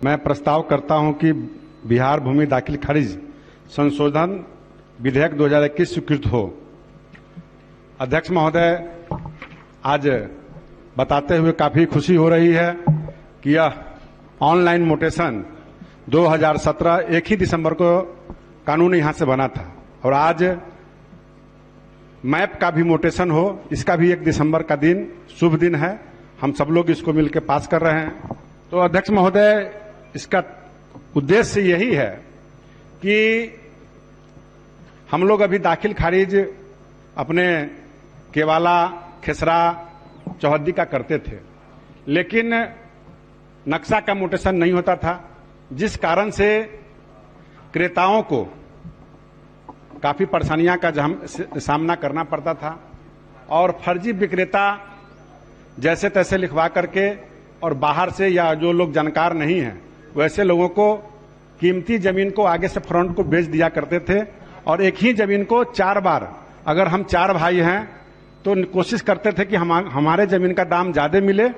मैं प्रस्ताव करता हूं कि बिहार भूमि दाखिल खारिज संशोधन विधेयक 2021 स्वीकृत हो। अध्यक्ष महोदय, आज बताते हुए काफी खुशी हो रही है कि यह ऑनलाइन मोटेशन 2017 1 ही दिसंबर को कानून यहां से बना था और आज मैप का भी मोटेशन हो, इसका भी 1 दिसंबर का दिन शुभ दिन है। हम सब लोग इसको मिलकर पास कर रहे हैं। तो अध्यक्ष महोदय, इसका उद्देश्य यही है कि हम लोग अभी दाखिल खारिज अपने केवाला, खेसरा, चौहद्दी का करते थे, लेकिन नक्शा का मोटेशन नहीं होता था, जिस कारण से क्रेताओं को काफी परेशानियां का सामना करना पड़ता था और फर्जी विक्रेता जैसे तैसे लिखवा करके और बाहर से या जो लोग जानकार नहीं हैं वैसे लोगों को कीमती जमीन को आगे से फ्रंट को बेच दिया करते थे और एक ही जमीन को 4 बार, अगर हम 4 भाई हैं तो कोशिश करते थे कि हमारे जमीन का दाम ज्यादा मिले।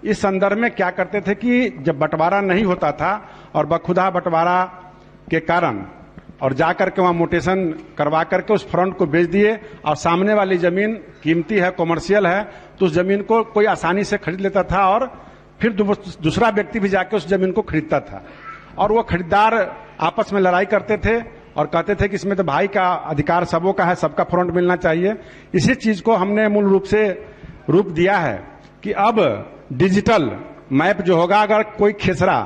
इस संदर्भ में क्या करते थे कि जब बंटवारा नहीं होता था और बखुदा बंटवारा के कारण और जाकर के वहां मोटेशन करवा करके उस फ्रंट को बेच दिए और सामने वाली जमीन कीमती है, कॉमर्शियल है, तो उस जमीन को कोई आसानी से खरीद लेता था और फिर दूसरा व्यक्ति भी जाकर उस जमीन को खरीदता था और वो खरीदार आपस में लड़ाई करते थे और कहते थे कि इसमें तो भाई का अधिकार सबों का है, सबका फ्रंट मिलना चाहिए। इसी चीज को हमने मूल रूप से रूप दिया है कि अब डिजिटल मैप जो होगा, अगर कोई खेसरा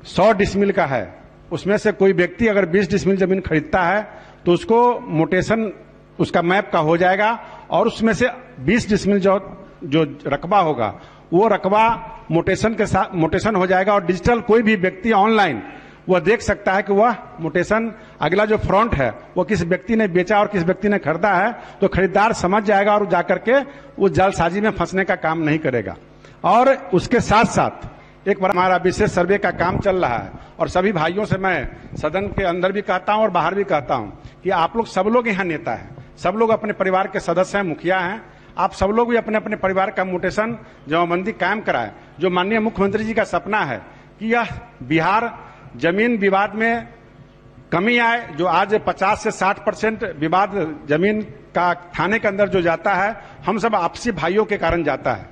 100 डिसमिल का है, उसमें से कोई व्यक्ति अगर 20 डिसमिल जमीन खरीदता है तो उसको मोटेशन उसका मैप का हो जाएगा और उसमें से 20 डिसमिल जो रकबा होगा वो रकबा मोटेशन के साथ मोटेशन हो जाएगा और डिजिटल कोई भी व्यक्ति ऑनलाइन वह देख सकता है कि वह मोटेशन अगला जो फ्रंट है वो किस व्यक्ति ने बेचा और किस व्यक्ति ने खरीदा है, तो खरीदार समझ जाएगा और जाकर के वो जालसाजी में फंसने का काम नहीं करेगा। और उसके साथ साथ एक बार हमारा विशेष सर्वे का काम चल रहा है और सभी भाइयों से मैं सदन के अंदर भी कहता हूं और बाहर भी कहता हूं कि आप लोग सब लोग यहाँ नेता हैं, सब लोग अपने परिवार के सदस्य हैं, मुखिया हैं, आप सब लोग भी अपने अपने परिवार का मोटेशन जमाबंदी कायम कराएं। जो माननीय मुख्यमंत्री जी का सपना है कि यह बिहार जमीन विवाद में कमी आए, जो आज 50 से 60% विवाद जमीन का थाने के अंदर जो जाता है हम सब आपसी भाइयों के कारण जाता है,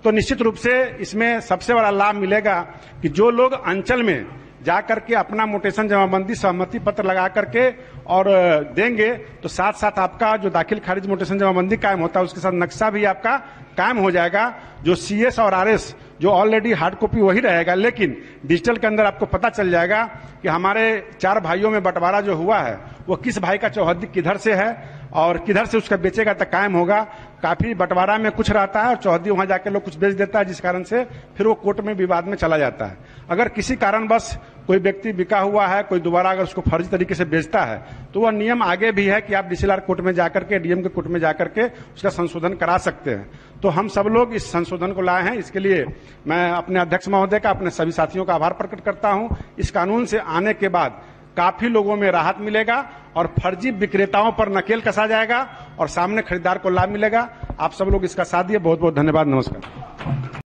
तो निश्चित रूप से इसमें सबसे बड़ा लाभ मिलेगा कि जो लोग अंचल में जाकर के अपना मोटेशन जमाबंदी सहमति पत्र लगा करके और देंगे तो साथ साथ आपका जो दाखिल खारिज मोटेशन जमाबंदी कायम होता है उसके साथ नक्शा भी आपका कायम हो जाएगा। जो CS और RS जो ऑलरेडी हार्ड कॉपी वही रहेगा, लेकिन डिजिटल के अंदर आपको पता चल जाएगा कि हमारे 4 भाइयों में बंटवारा जो हुआ है वो किस भाई का चौहद्दी किधर से है और किधर से उसका बेचेगा तक कायम होगा। काफी बंटवारा में कुछ रहता है और चौहद्दी वहां जाके लोग कुछ बेच देता है, जिस कारण से फिर वो कोर्ट में विवाद में चला जाता है। अगर किसी कारणवश कोई व्यक्ति बिका हुआ है, कोई दोबारा अगर उसको फर्जी तरीके से बेचता है तो वह नियम आगे भी है कि आप DCLR कोर्ट में जाकर के, DM के कोर्ट में जाकर के उसका संशोधन करा सकते हैं। तो हम सब लोग इस संशोधन को लाए हैं, इसके लिए मैं अपने अध्यक्ष महोदय का, अपने सभी साथियों का आभार प्रकट करता हूं। इस कानून से आने के बाद काफी लोगों में राहत मिलेगा और फर्जी विक्रेताओं पर नकेल कसा जाएगा और सामने खरीदार को लाभ मिलेगा। आप सब लोग इसका साथ दिए, बहुत बहुत धन्यवाद, नमस्कार।